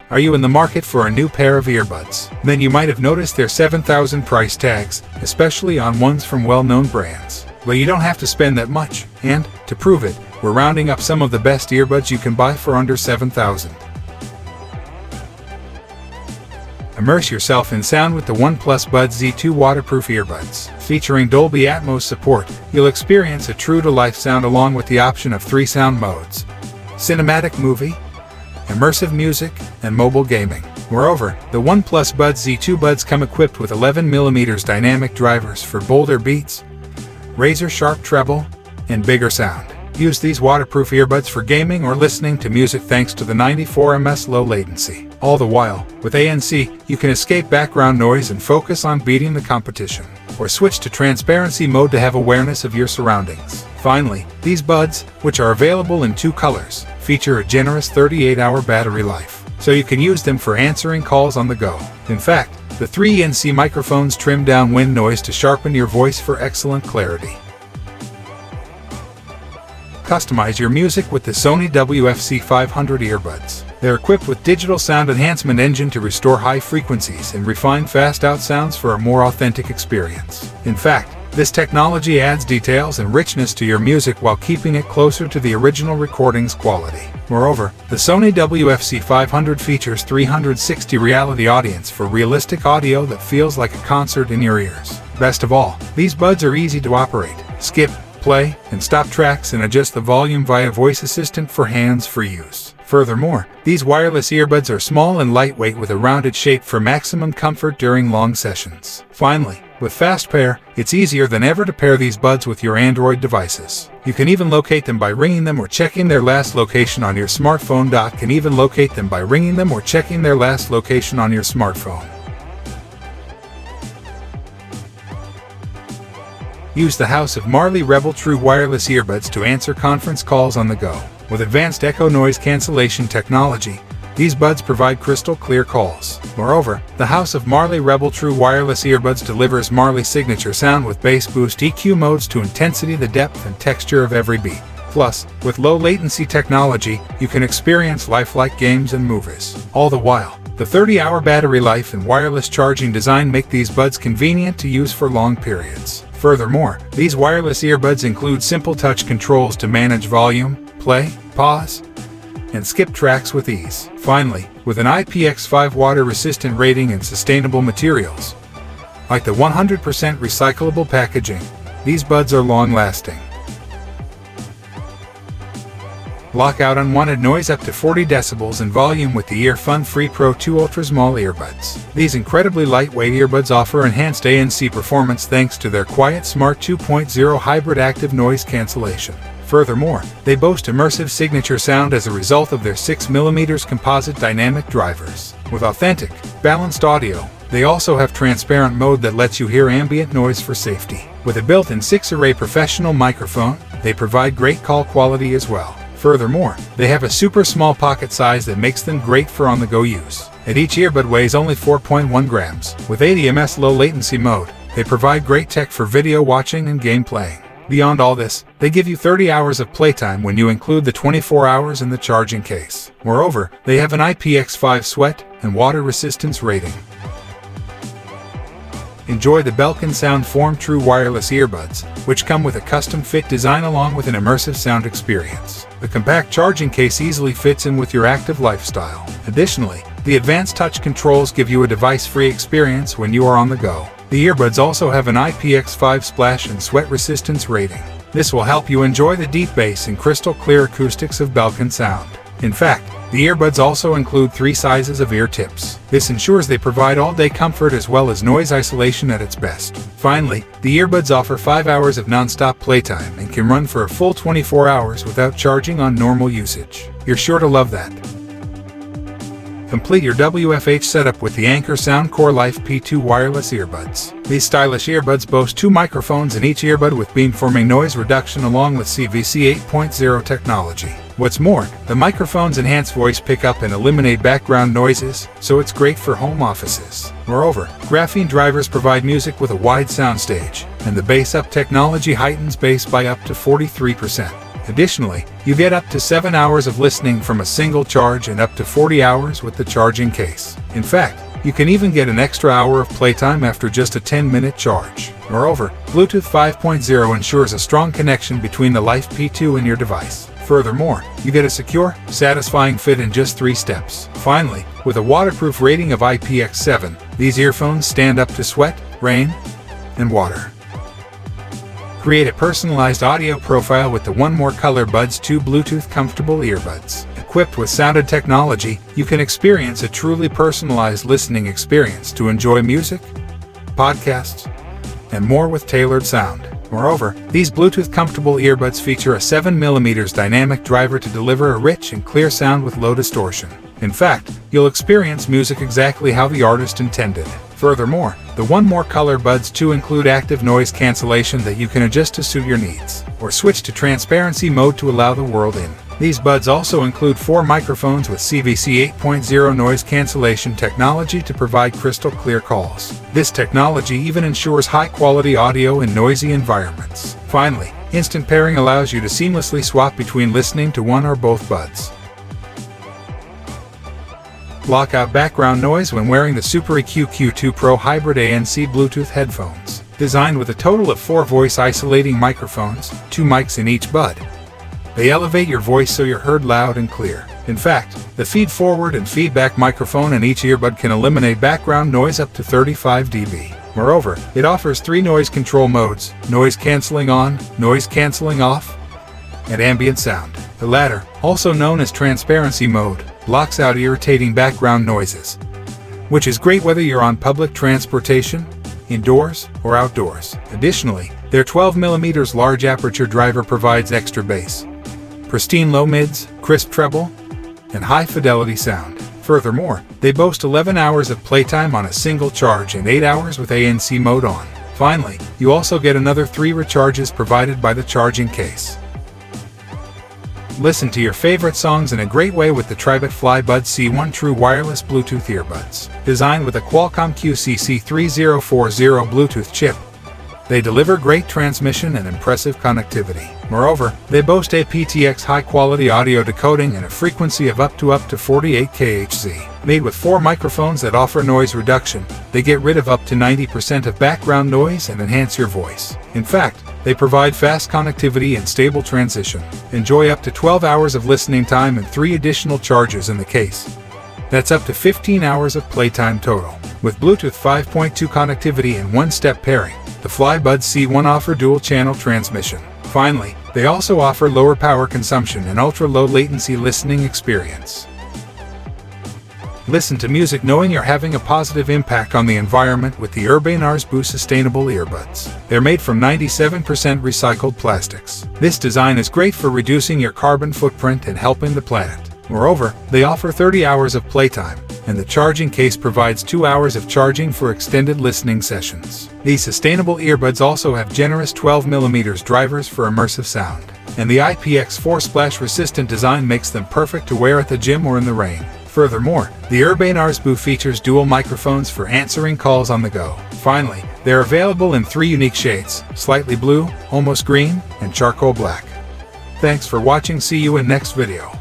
Are you in the market for a new pair of earbuds? Then you might have noticed their $7,000 price tags, especially on ones from well-known brands. But you don't have to spend that much, and, to prove it, we're rounding up some of the best earbuds you can buy for under $7,000. Immerse yourself in sound with the OnePlus Buds Z2 waterproof earbuds. Featuring Dolby Atmos support, you'll experience a true-to-life sound along with the option of 3 sound modes: cinematic movie, immersive music, and mobile gaming. Moreover, the OnePlus Buds Z2 buds come equipped with 11mm dynamic drivers for bolder beats, razor-sharp treble, and bigger sound. Use these waterproof earbuds for gaming or listening to music thanks to the 94 ms low latency. All the while, with ANC, you can escape background noise and focus on beating the competition. Or switch to transparency mode to have awareness of your surroundings. Finally, these buds, which are available in 2 colors, feature a generous 38-hour battery life, so you can use them for answering calls on the go. In fact, the 3 ANC microphones trim down wind noise to sharpen your voice for excellent clarity. Customize your music with the Sony WF-C500 earbuds. They're equipped with digital sound enhancement engine to restore high frequencies and refine fast-out sounds for a more authentic experience. In fact, this technology adds details and richness to your music while keeping it closer to the original recording's quality. Moreover, the Sony WF-C500 features 360 reality audience for realistic audio that feels like a concert in your ears. Best of all, these buds are easy to operate. Skip, play, and stop tracks and adjust the volume via voice assistant for hands-free use. Furthermore, these wireless earbuds are small and lightweight with a rounded shape for maximum comfort during long sessions. Finally, with Fast Pair, it's easier than ever to pair these buds with your Android devices. You can even locate them by ringing them or checking their last location on your smartphone. Use the House of Marley Rebel True wireless earbuds to answer conference calls on the go. With advanced echo noise cancellation technology, these buds provide crystal clear calls. Moreover, the House of Marley Rebel True wireless earbuds delivers Marley's signature sound with bass boost EQ modes to intensity the depth and texture of every beat. Plus, with low latency technology, you can experience lifelike games and movies. All the while, the 30-hour battery life and wireless charging design make these buds convenient to use for long periods. Furthermore, these wireless earbuds include simple touch controls to manage volume, play, pause, and skip tracks with ease. Finally, with an IPX5 water-resistant rating and sustainable materials, like the 100% recyclable packaging, these buds are long-lasting. Block out unwanted noise up to 40 decibels in volume with the EarFun Free Pro 2 UltraSmall earbuds. These incredibly lightweight earbuds offer enhanced ANC performance thanks to their Quiet Smart 2.0 hybrid active noise cancellation. Furthermore, they boast immersive signature sound as a result of their 6mm composite dynamic drivers. With authentic, balanced audio, they also have transparent mode that lets you hear ambient noise for safety. With a built-in 6-array professional microphone, they provide great call quality as well. Furthermore, they have a super small pocket size that makes them great for on-the-go use. And each earbud weighs only 4.1 grams. With 80 ms low latency mode, they provide great tech for video watching and game playing. Beyond all this, they give you 30 hours of playtime when you include the 24 hours in the charging case. Moreover, they have an IPX5 sweat and water resistance rating. Enjoy the Belkin Soundform True Wireless Earbuds, which come with a custom-fit design along with an immersive sound experience. The compact charging case easily fits in with your active lifestyle. Additionally, the advanced touch controls give you a device-free experience when you are on the go. The earbuds also have an IPX5 splash and sweat resistance rating. This will help you enjoy the deep bass and crystal clear acoustics of Belkin sound. In fact, the earbuds also include 3 sizes of ear tips. This ensures they provide all-day comfort as well as noise isolation at its best. Finally, the earbuds offer 5 hours of non-stop playtime and can run for a full 24 hours without charging on normal usage. You're sure to love that. Complete your WFH setup with the Anker Soundcore Life P2 wireless earbuds. These stylish earbuds boast 2 microphones in each earbud with beamforming noise reduction along with CVC 8.0 technology. What's more, the microphones enhance voice pickup and eliminate background noises, so it's great for home offices. Moreover, graphene drivers provide music with a wide soundstage, and the bass up technology heightens bass by up to 43%. Additionally, you get up to 7 hours of listening from a single charge and up to 40 hours with the charging case. In fact, you can even get an extra hour of playtime after just a 10-minute charge. Moreover, Bluetooth 5.0 ensures a strong connection between the Life P2 and your device. Furthermore, you get a secure, satisfying fit in just 3 steps. Finally, with a waterproof rating of IPX7, these earphones stand up to sweat, rain, and water. Create a personalized audio profile with the ColorBuds Z2 Bluetooth comfortable earbuds. Equipped with sounded technology, you can experience a truly personalized listening experience to enjoy music, podcasts, and more with tailored sound. Moreover, these Bluetooth comfortable earbuds feature a 7mm dynamic driver to deliver a rich and clear sound with low distortion. In fact, you'll experience music exactly how the artist intended. Furthermore, the ColorBuds Z2 include active noise cancellation that you can adjust to suit your needs, or switch to transparency mode to allow the world in. These buds also include 4 microphones with CVC 8.0 noise cancellation technology to provide crystal clear calls. This technology even ensures high-quality audio in noisy environments. Finally, instant pairing allows you to seamlessly swap between listening to one or both buds. Block out background noise when wearing the SuperEQ Q2 Pro hybrid ANC Bluetooth headphones. Designed with a total of 4 voice isolating microphones, 2 mics in each bud. They elevate your voice so you're heard loud and clear. In fact, the feed-forward and feedback microphone in each earbud can eliminate background noise up to 35 dB. Moreover, it offers 3 noise control modes: noise cancelling on, noise cancelling off, and ambient sound. The latter, also known as transparency mode, blocks out irritating background noises, which is great whether you're on public transportation, indoors, or outdoors. Additionally, their 12mm large aperture driver provides extra bass, pristine low mids, crisp treble, and high-fidelity sound. Furthermore, they boast 11 hours of playtime on a single charge and 8 hours with ANC mode on. Finally, you also get another 3 recharges provided by the charging case. Listen to your favorite songs in a great way with the Tribit FlyBuds C1 true wireless Bluetooth earbuds. Designed with a Qualcomm QCC3040 Bluetooth chip, they deliver great transmission and impressive connectivity. Moreover, they boast aptX high-quality audio decoding and a frequency of up to 48 kHz. Made with 4 microphones that offer noise reduction, they get rid of up to 90% of background noise and enhance your voice. In fact, they provide fast connectivity and stable transition. Enjoy up to 12 hours of listening time and 3 additional charges in the case. That's up to 15 hours of playtime total. With Bluetooth 5.2 connectivity and 1-step pairing, the FlyBuds C1 offer dual-channel transmission. Finally, they also offer lower power consumption and ultra-low latency listening experience. Listen to music knowing you're having a positive impact on the environment with the Urbanears RS Boost sustainable earbuds. They're made from 97% recycled plastics. This design is great for reducing your carbon footprint and helping the planet. Moreover, they offer 30 hours of playtime, and the charging case provides 2 hours of charging for extended listening sessions. These sustainable earbuds also have generous 12mm drivers for immersive sound, and the IPX4 splash-resistant design makes them perfect to wear at the gym or in the rain. Furthermore, the Urbanears RS Boo features dual microphones for answering calls on the go. Finally, they're available in 3 unique shades: slightly blue, almost green, and charcoal black. Thanks for watching. See you in next video.